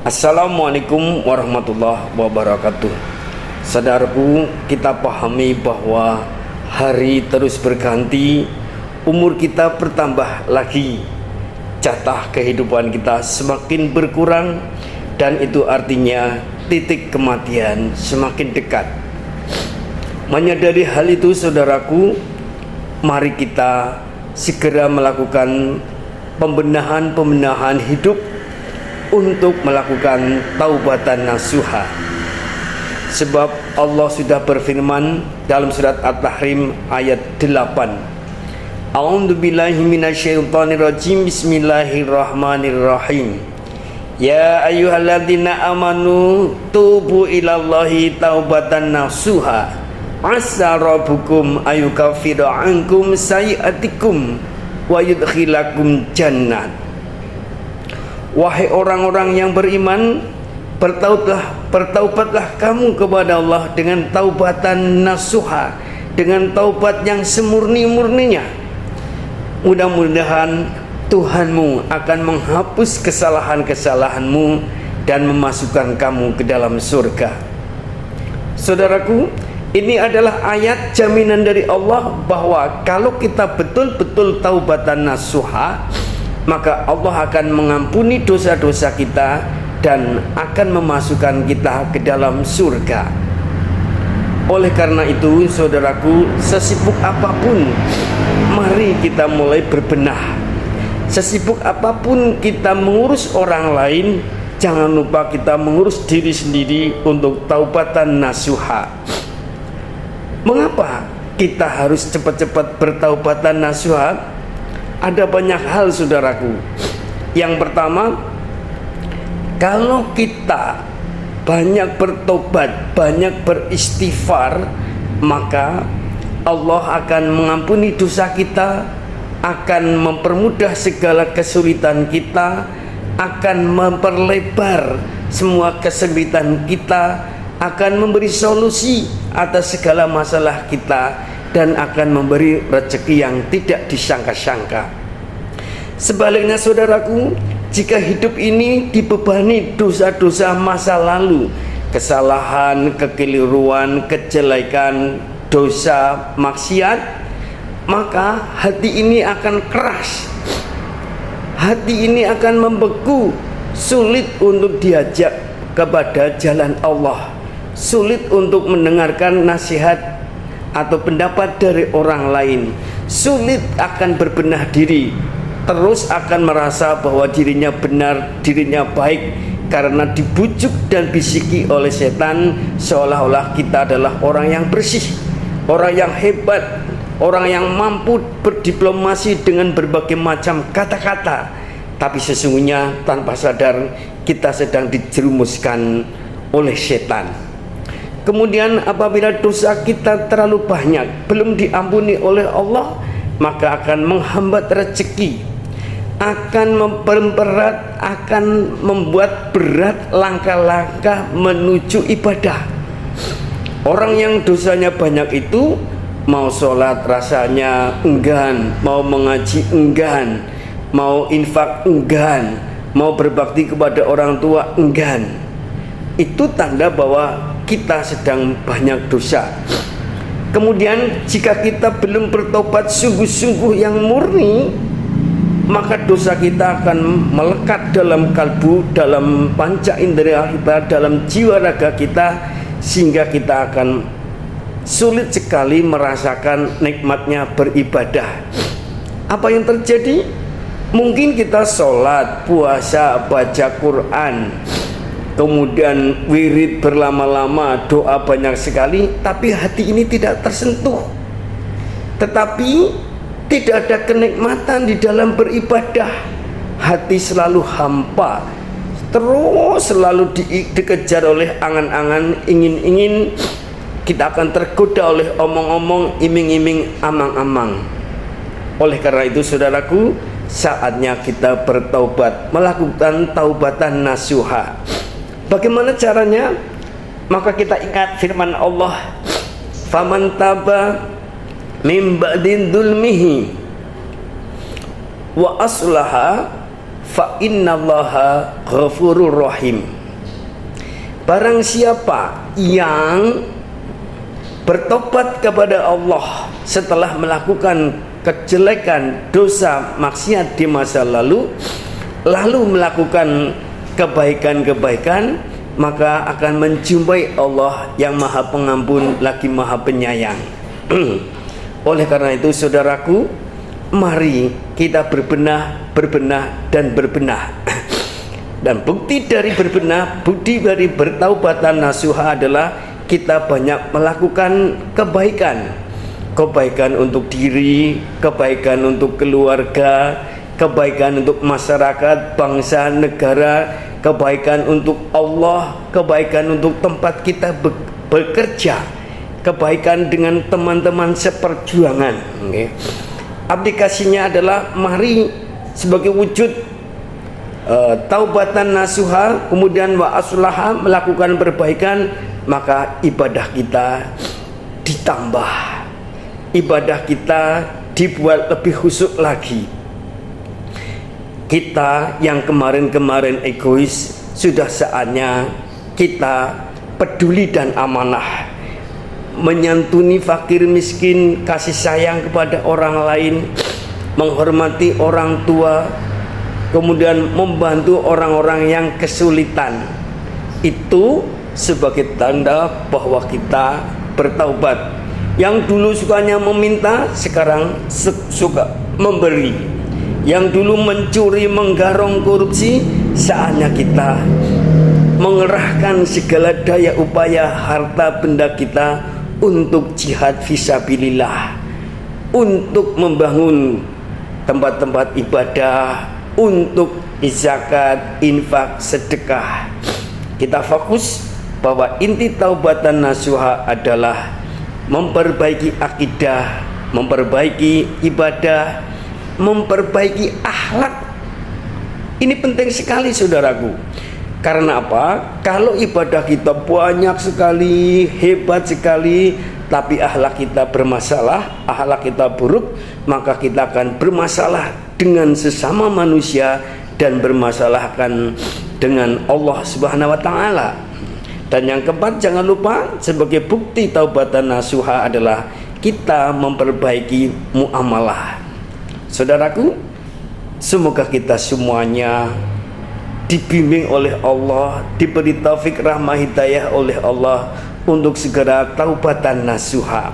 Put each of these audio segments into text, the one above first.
Assalamualaikum warahmatullahi wabarakatuh. Saudaraku, kita pahami bahwa hari terus berganti, umur kita bertambah lagi, jatah kehidupan kita semakin berkurang, dan itu artinya titik kematian semakin dekat. Menyadari hal itu, saudaraku, mari kita segera melakukan pembenahan hidup untuk melakukan taubatan nasuha. Sebab Allah sudah berfirman dalam surat At-Tahrim ayat 8. A'udzubillahi minasyaitonirrajim. Bismillahirrahmanirrahim. Ya ayyuhalladzina amanu tubu ilallahi taubatan nasuha. Asa rabbukum ayyukaffiru ankum sayi'atikum wa yudkhilakum jannat. Wahai orang-orang yang beriman, bertaubatlah kamu kepada Allah dengan taubatan nasuha, dengan taubat yang semurni-murninya. Mudah-mudahan Tuhanmu akan menghapus kesalahan-kesalahanmu dan memasukkan kamu ke dalam surga. Saudaraku, ini adalah ayat jaminan dari Allah bahwa kalau kita betul-betul taubatan nasuha, maka Allah akan mengampuni dosa-dosa kita dan akan memasukkan kita ke dalam surga. Oleh karena itu, saudaraku, sesibuk apapun, mari kita mulai berbenah. Sesibuk apapun kita mengurus orang lain, jangan lupa kita mengurus diri sendiri untuk taubatan nasuha. Mengapa kita harus cepat-cepat bertaubatan nasuha? Ada banyak hal, saudaraku. Yang pertama, kalau kita banyak bertobat, banyak beristighfar, maka Allah akan mengampuni dosa kita, akan mempermudah segala kesulitan kita, akan memperlebar semua kesulitan kita, akan memberi solusi atas segala masalah kita, dan akan memberi rezeki yang tidak disangka-sangka. Sebaliknya, saudaraku, jika hidup ini dibebani dosa-dosa masa lalu, kesalahan, kekeliruan, kejelekan, dosa, maksiat, maka hati ini akan keras, hati ini akan membeku, sulit untuk diajak kepada jalan Allah, sulit untuk mendengarkan nasihat atau pendapat dari orang lain, sulit akan berbenah diri, terus akan merasa bahwa dirinya benar, dirinya baik, karena dibujuk dan bisiki oleh setan seolah-olah kita adalah orang yang bersih, orang yang hebat, orang yang mampu berdiplomasi dengan berbagai macam kata-kata, tapi sesungguhnya tanpa sadar kita sedang dijerumuskan oleh setan. Kemudian apabila dosa kita terlalu banyak, belum diampuni oleh Allah, maka akan menghambat rezeki, akan memperberat, akan membuat berat langkah-langkah menuju ibadah. Orang yang dosanya banyak itu mau sholat rasanya enggan, mau mengaji enggan, mau infak enggan, mau berbakti kepada orang tua enggan. Itu tanda bahwa kita sedang banyak dosa. Kemudian jika kita belum bertobat sungguh-sungguh yang murni, maka dosa kita akan melekat dalam kalbu, dalam panca indera kita, dalam jiwa raga kita, sehingga kita akan sulit sekali merasakan nikmatnya beribadah. Apa yang terjadi? Mungkin kita sholat, puasa, baca Quran, kemudian wirid berlama-lama, doa banyak sekali, tapi hati ini tidak tersentuh. Tetapi tidak ada kenikmatan di dalam beribadah. Hati selalu hampa, terus selalu dikejar oleh angan-angan, ingin-ingin. Kita akan tergoda oleh omong-omong, iming-iming, amang-amang. Oleh karena itu, saudaraku, saatnya kita bertaubat, melakukan taubatan nasuha. Bagaimana caranya? Maka kita ingat firman Allah, faman taba min ba'di dzulmihi wa aslaha fa innallaha ghafurur rahim. Barang siapa yang bertobat kepada Allah setelah melakukan kejelekan, dosa, maksiat di masa lalu melakukan kebaikan-kebaikan, maka akan menjumpai Allah yang Maha Pengampun lagi Maha Penyayang. Oleh karena itu saudaraku, mari kita berbenah dan berbenah. Dan bukti dari berbenah, bukti dari bertaubatan nasuha adalah kita banyak melakukan kebaikan untuk diri, kebaikan untuk keluarga, kebaikan untuk masyarakat, bangsa, negara, kebaikan untuk Allah, kebaikan untuk tempat kita bekerja, kebaikan dengan teman-teman seperjuangan. Aplikasinya adalah mari sebagai wujud taubatan nasuha, kemudian wa aslaha, melakukan perbaikan, maka ibadah kita ditambah, ibadah kita dibuat lebih khusyuk lagi. Kita yang kemarin-kemarin egois, sudah saatnya kita peduli dan amanah, menyantuni fakir miskin, kasih sayang kepada orang lain, menghormati orang tua, kemudian membantu orang-orang yang kesulitan. Itu sebagai tanda bahwa kita bertaubat. Yang dulu sukanya meminta, sekarang suka memberi. Yang dulu mencuri, menggarong, korupsi, saatnya kita mengerahkan segala daya upaya harta benda kita untuk jihad fisabilillah, untuk membangun tempat-tempat ibadah, untuk zakat, infak, sedekah. Kita fokus bahwa inti taubatan nasuha adalah memperbaiki akidah, memperbaiki ibadah, memperbaiki akhlak. Ini penting sekali saudaraku. Karena apa? Kalau ibadah kita banyak sekali, hebat sekali, tapi akhlak kita bermasalah, akhlak kita buruk, maka kita akan bermasalah dengan sesama manusia dan bermasalahkan dengan Allah Subhanahu wa taala. Dan yang keempat, jangan lupa sebagai bukti taubatan nasuha adalah kita memperbaiki muamalah. Saudaraku, semoga kita semuanya dibimbing oleh Allah, diberi taufik rahmah hidayah oleh Allah untuk segera taubatan nasuha.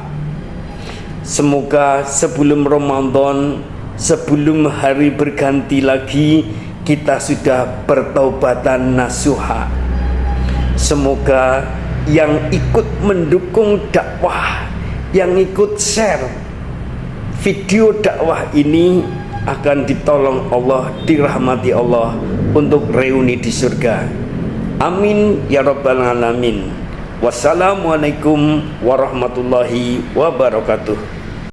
Semoga sebelum Ramadan, sebelum hari berganti lagi, kita sudah bertaubatan nasuha. Semoga yang ikut mendukung dakwah, yang ikut share video dakwah ini akan ditolong Allah, dirahmati Allah untuk reuni di surga. Amin ya rabbal alamin. Wassalamualaikum warahmatullahi wabarakatuh.